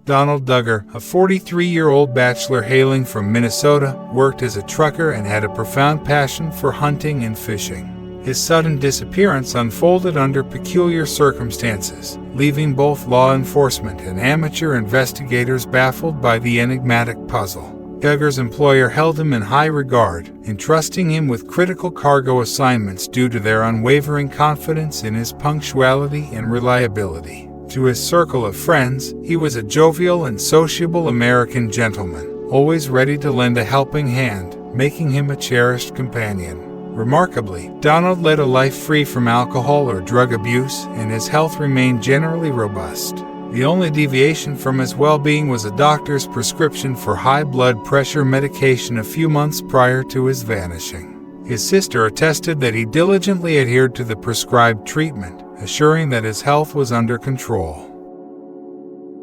Donald Duggar, a 43-year-old bachelor hailing from Minnesota, worked as a trucker and had a profound passion for hunting and fishing. His sudden disappearance unfolded under peculiar circumstances, leaving both law enforcement and amateur investigators baffled by the enigmatic puzzle. Duggar's employer held him in high regard, entrusting him with critical cargo assignments due to their unwavering confidence in his punctuality and reliability. To his circle of friends, he was a jovial and sociable American gentleman, always ready to lend a helping hand, making him a cherished companion. Remarkably, Donald led a life free from alcohol or drug abuse, and his health remained generally robust. The only deviation from his well-being was a doctor's prescription for high blood pressure medication a few months prior to his vanishing. His sister attested that he diligently adhered to the prescribed treatment, assuring that his health was under control.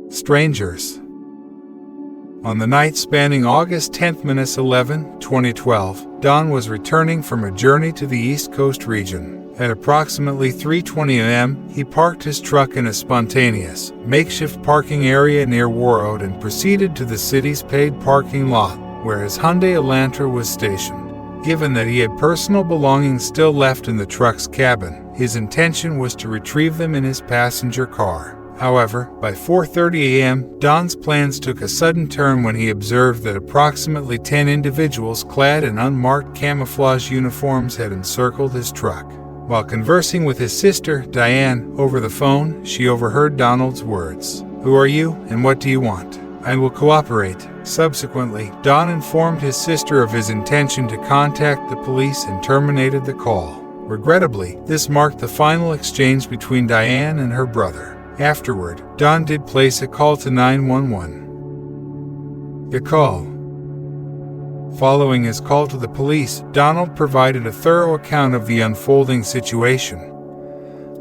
Strangers. On the night spanning August 10–11, 2012, Don was returning from a journey to the East Coast region. At approximately 3:20 a.m., he parked his truck in a spontaneous, makeshift parking area near Warroad and proceeded to the city's paid parking lot, where his Hyundai Elantra was stationed. Given that he had personal belongings still left in the truck's cabin, his intention was to retrieve them in his passenger car. However, by 4:30 a.m., Don's plans took a sudden turn when he observed that approximately 10 individuals clad in unmarked camouflage uniforms had encircled his truck. While conversing with his sister, Diane, over the phone, she overheard Donald's words. "Who are you, and what do you want? I will cooperate." Subsequently, Don informed his sister of his intention to contact the police and terminated the call. Regrettably, this marked the final exchange between Diane and her brother. Afterward, Don did place a call to 911. The call. Following his call to the police, Donald provided a thorough account of the unfolding situation,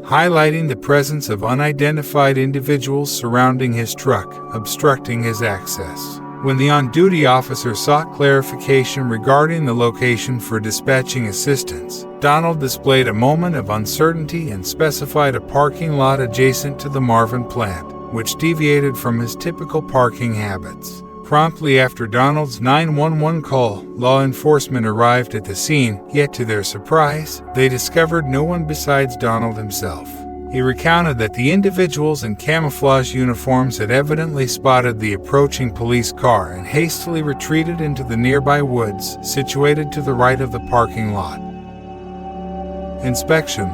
highlighting the presence of unidentified individuals surrounding his truck, obstructing his access. When the on-duty officer sought clarification regarding the location for dispatching assistance, Donald displayed a moment of uncertainty and specified a parking lot adjacent to the Marvin plant, which deviated from his typical parking habits. Promptly after Donald's 911 call, law enforcement arrived at the scene, yet to their surprise, they discovered no one besides Donald himself. He recounted that the individuals in camouflage uniforms had evidently spotted the approaching police car and hastily retreated into the nearby woods, situated to the right of the parking lot. Inspection.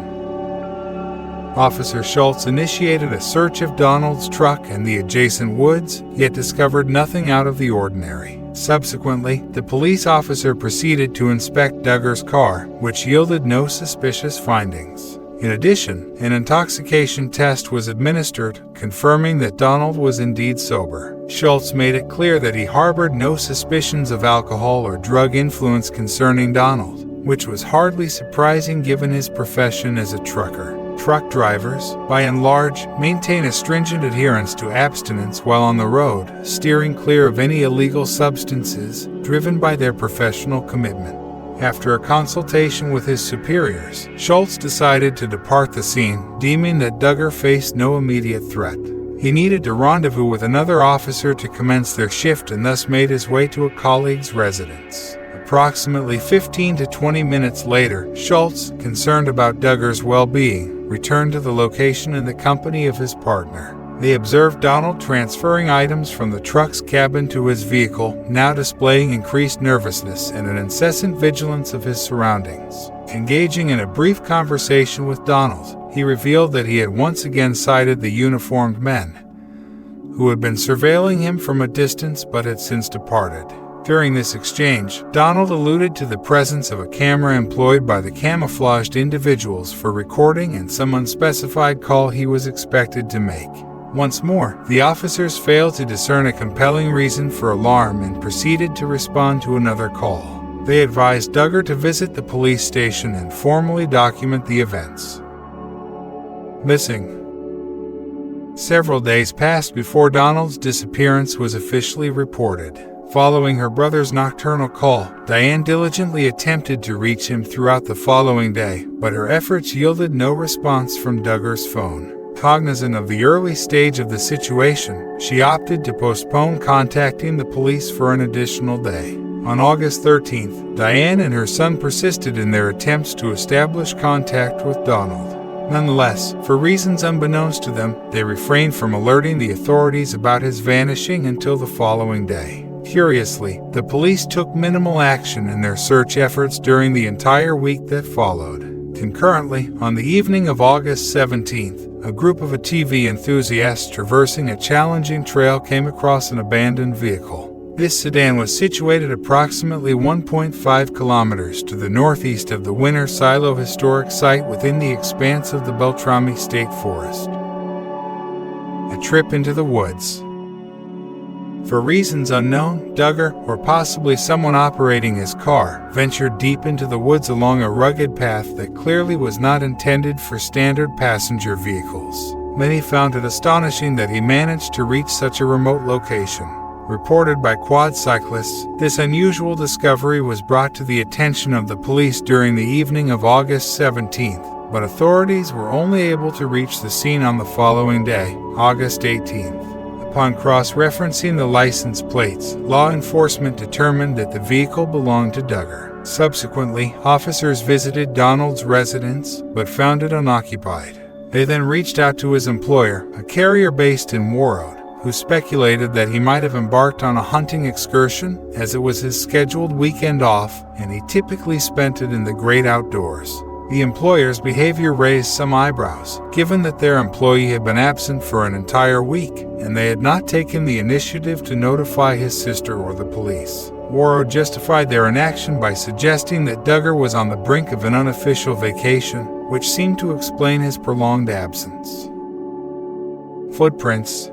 Officer Schultz initiated a search of Donald's truck and the adjacent woods, yet discovered nothing out of the ordinary. Subsequently, the police officer proceeded to inspect Duggar's car, which yielded no suspicious findings. In addition, an intoxication test was administered, confirming that Donald was indeed sober. Schultz made it clear that he harbored no suspicions of alcohol or drug influence concerning Donald, which was hardly surprising given his profession as a trucker. Truck drivers, by and large, maintain a stringent adherence to abstinence while on the road, steering clear of any illegal substances, driven by their professional commitment. After a consultation with his superiors, Schultz decided to depart the scene, deeming that Duggar faced no immediate threat. He needed to rendezvous with another officer to commence their shift and thus made his way to a colleague's residence. Approximately 15 to 20 minutes later, Schultz, concerned about Duggar's well-being, returned to the location in the company of his partner. They observed Donald transferring items from the truck's cabin to his vehicle, now displaying increased nervousness and an incessant vigilance of his surroundings. Engaging in a brief conversation with Donald, he revealed that he had once again sighted the uniformed men, who had been surveilling him from a distance but had since departed. During this exchange, Donald alluded to the presence of a camera employed by the camouflaged individuals for recording and some unspecified call he was expected to make. Once more, the officers failed to discern a compelling reason for alarm and proceeded to respond to another call. They advised Duggar to visit the police station and formally document the events. Missing. Several days passed before Donald's disappearance was officially reported. Following her brother's nocturnal call, Diane diligently attempted to reach him throughout the following day, but her efforts yielded no response from Duggar's phone. Cognizant of the early stage of the situation, she opted to postpone contacting the police for an additional day. On August 13th, Diane and her son persisted in their attempts to establish contact with Donald. Nonetheless, for reasons unbeknownst to them, they refrained from alerting the authorities about his vanishing until the following day. Curiously, the police took minimal action in their search efforts during the entire week that followed. Concurrently, on the evening of August 17th, a group of ATV enthusiasts traversing a challenging trail came across an abandoned vehicle. This sedan was situated approximately 1.5 kilometers to the northeast of the Winter Silo Historic Site within the expanse of the Beltrami State Forest. A trip into the woods. For reasons unknown, Duggar, or possibly someone operating his car, ventured deep into the woods along a rugged path that clearly was not intended for standard passenger vehicles. Many found it astonishing that he managed to reach such a remote location. Reported by quad cyclists, this unusual discovery was brought to the attention of the police during the evening of August 17th, but authorities were only able to reach the scene on the following day, August 18th. Upon cross-referencing the license plates, law enforcement determined that the vehicle belonged to Duggar. Subsequently, officers visited Donald's residence, but found it unoccupied. They then reached out to his employer, a carrier based in Warroad, who speculated that he might have embarked on a hunting excursion, as it was his scheduled weekend off, and he typically spent it in the great outdoors. The employer's behavior raised some eyebrows, given that their employee had been absent for an entire week, and they had not taken the initiative to notify his sister or the police. Warroad justified their inaction by suggesting that Duggar was on the brink of an unofficial vacation, which seemed to explain his prolonged absence. Footprints.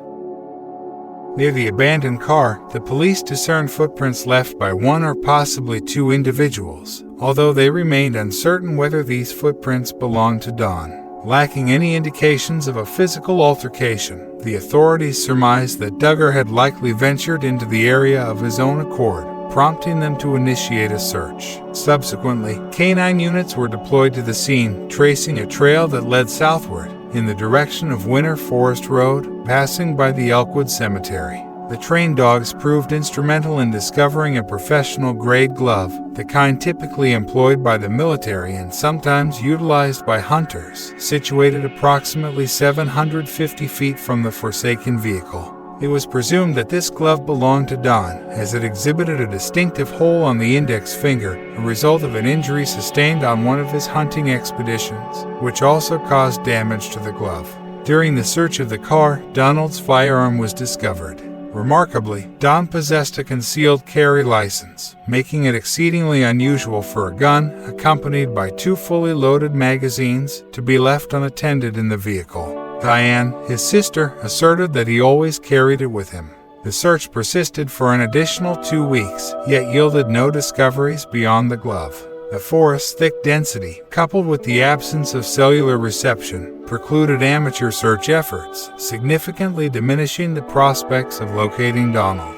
Near the abandoned car, the police discerned footprints left by one or possibly two individuals, although they remained uncertain whether these footprints belonged to Don. Lacking any indications of a physical altercation, the authorities surmised that Duggar had likely ventured into the area of his own accord, prompting them to initiate a search. Subsequently, canine units were deployed to the scene, tracing a trail that led southward, in the direction of Winter Forest Road, passing by the Elkwood Cemetery. The trained dogs proved instrumental in discovering a professional-grade glove, the kind typically employed by the military and sometimes utilized by hunters, situated approximately 750 feet from the forsaken vehicle. It was presumed that this glove belonged to Don, as it exhibited a distinctive hole on the index finger, a result of an injury sustained on one of his hunting expeditions, which also caused damage to the glove. During the search of the car, Donald's firearm was discovered. Remarkably, Don possessed a concealed carry license, making it exceedingly unusual for a gun, accompanied by 2 fully loaded magazines, to be left unattended in the vehicle. Diane, his sister, asserted that he always carried it with him. The search persisted for an additional 2 weeks, yet yielded no discoveries beyond the glove. The forest's thick density, coupled with the absence of cellular reception, precluded amateur search efforts, significantly diminishing the prospects of locating Donald.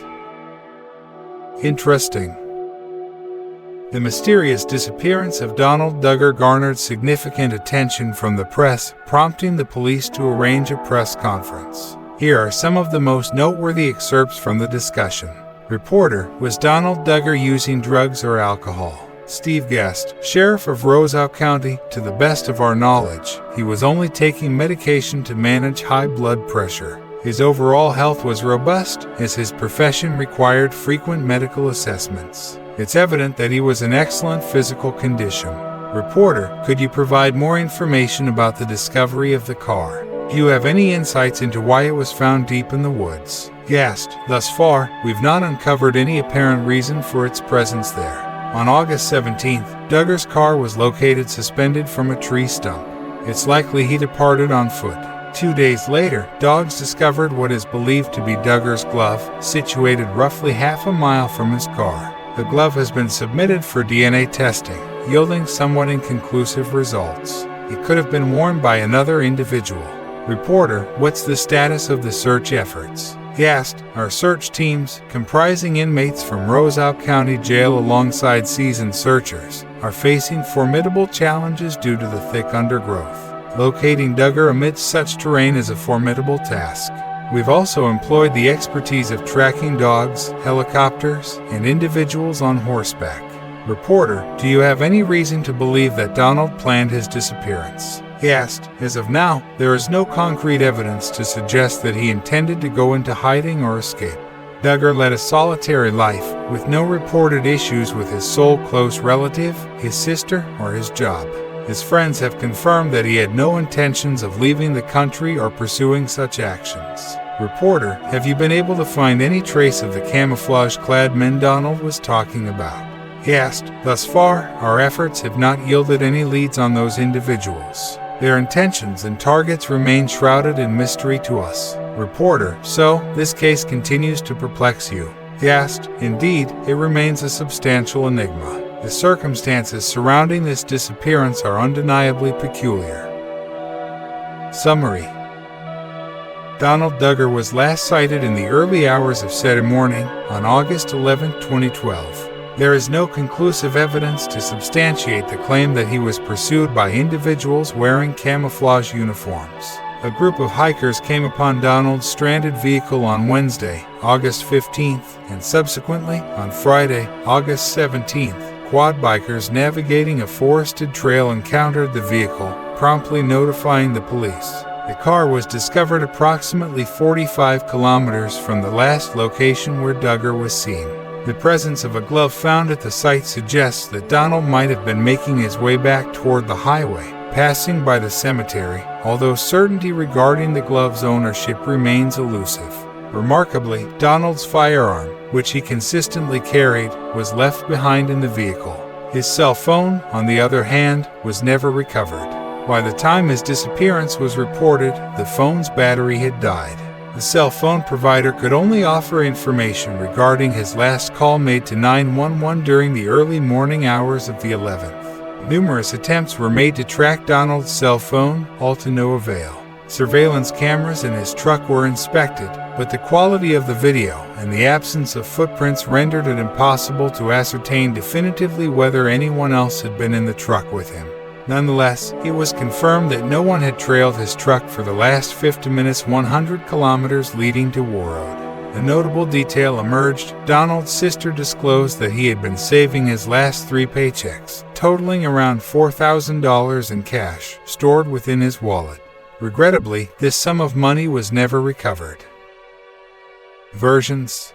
Interesting. The mysterious disappearance of Donald Duggar garnered significant attention from the press, prompting the police to arrange a press conference. Here are some of the most noteworthy excerpts from the discussion. Reporter: was Donald Duggar using drugs or alcohol? Steve Guest, Sheriff of Roseau County: to the best of our knowledge, he was only taking medication to manage high blood pressure. His overall health was robust, as his profession required frequent medical assessments. It's evident that he was in excellent physical condition. Reporter: could you provide more information about the discovery of the car? Do you have any insights into why it was found deep in the woods? Guest: thus far, we've not uncovered any apparent reason for its presence there. On August 17th, Duggar's car was located suspended from a tree stump. It's likely he departed on foot. 2 days later, dogs discovered what is believed to be Duggar's glove, situated roughly half a mile from his car. The glove has been submitted for DNA testing, yielding somewhat inconclusive results. It could have been worn by another individual. Reporter: what's the status of the search efforts? Guest: our search teams, comprising inmates from Roseau County Jail alongside seasoned searchers, are facing formidable challenges due to the thick undergrowth. Locating Duggar amidst such terrain is a formidable task. We've also employed the expertise of tracking dogs, helicopters, and individuals on horseback. Reporter, do you have any reason to believe that Donald planned his disappearance? He asked. As of now, there is no concrete evidence to suggest that he intended to go into hiding or escape. Duggar led a solitary life, with no reported issues with his sole close relative, his sister, or his job. His friends have confirmed that he had no intentions of leaving the country or pursuing such actions. Reporter, have you been able to find any trace of the camouflage-clad men Donald was talking about? He asked. Thus far, our efforts have not yielded any leads on those individuals. Their intentions and targets remain shrouded in mystery to us. Reporter, so, this case continues to perplex you? He asked. Indeed, it remains a substantial enigma. The circumstances surrounding this disappearance are undeniably peculiar. Summary. Donald Duggar was last sighted in the early hours of Saturday morning, on August 11, 2012. There is no conclusive evidence to substantiate the claim that he was pursued by individuals wearing camouflage uniforms. A group of hikers came upon Donald's stranded vehicle on Wednesday, August 15th, and subsequently, on Friday, August 17th. Quad bikers navigating a forested trail encountered the vehicle, promptly notifying the police. The car was discovered approximately 45 kilometers from the last location where Duggar was seen. The presence of a glove found at the site suggests that Donald might have been making his way back toward the highway, passing by the cemetery, although certainty regarding the glove's ownership remains elusive. Remarkably, Donald's firearm, which he consistently carried, was left behind in the vehicle. His cell phone, on the other hand, was never recovered. By the time his disappearance was reported, the phone's battery had died. The cell phone provider could only offer information regarding his last call made to 911 during the early morning hours of the 11th. Numerous attempts were made to track Donald's cell phone, all to no avail. Surveillance cameras in his truck were inspected, but the quality of the video and the absence of footprints rendered it impossible to ascertain definitively whether anyone else had been in the truck with him. Nonetheless, it was confirmed that no one had trailed his truck for the last 50 minutes 100 kilometers leading to Warroad. A notable detail emerged. Donald's sister disclosed that he had been saving his last 3 paychecks, totaling around $4,000 in cash, stored within his wallet. Regrettably, this sum of money was never recovered. Versions.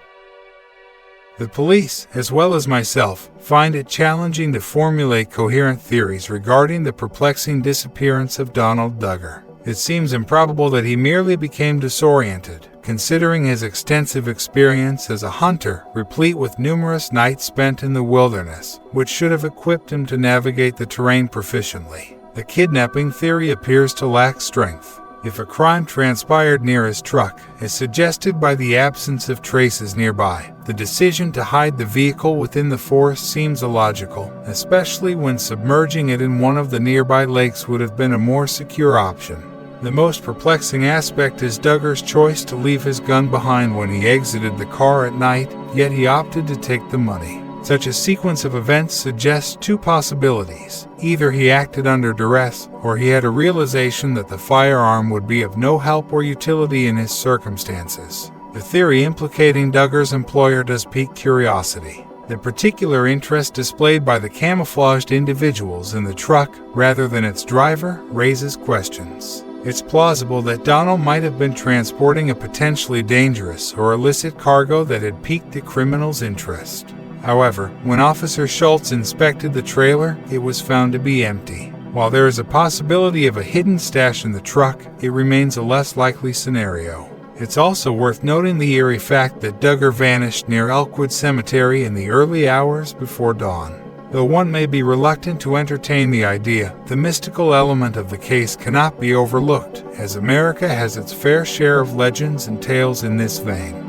The police, as well as myself, find it challenging to formulate coherent theories regarding the perplexing disappearance of Donald Duggar. It seems improbable that he merely became disoriented, considering his extensive experience as a hunter, replete with numerous nights spent in the wilderness, which should have equipped him to navigate the terrain proficiently. The kidnapping theory appears to lack strength. If a crime transpired near his truck, as suggested by the absence of traces nearby, the decision to hide the vehicle within the forest seems illogical, especially when submerging it in one of the nearby lakes would have been a more secure option. The most perplexing aspect is Duggar's choice to leave his gun behind when he exited the car at night, yet he opted to take the money. Such a sequence of events suggests 2 possibilities. Either he acted under duress, or he had a realization that the firearm would be of no help or utility in his circumstances. The theory implicating Duggar's employer does pique curiosity. The particular interest displayed by the camouflaged individuals in the truck, rather than its driver, raises questions. It's plausible that Donald might have been transporting a potentially dangerous or illicit cargo that had piqued the criminal's interest. However, when Officer Schultz inspected the trailer, it was found to be empty. While there is a possibility of a hidden stash in the truck, it remains a less likely scenario. It's also worth noting the eerie fact that Duggar vanished near Elkwood Cemetery in the early hours before dawn. Though one may be reluctant to entertain the idea, the mystical element of the case cannot be overlooked, as America has its fair share of legends and tales in this vein.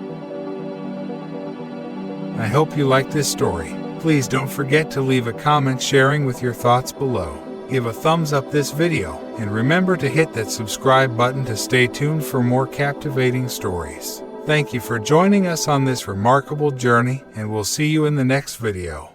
I hope you liked this story. Please don't forget to leave a comment sharing with your thoughts below. Give a thumbs up this video, and remember to hit that subscribe button to stay tuned for more captivating stories. Thank you for joining us on this remarkable journey, and we'll see you in the next video.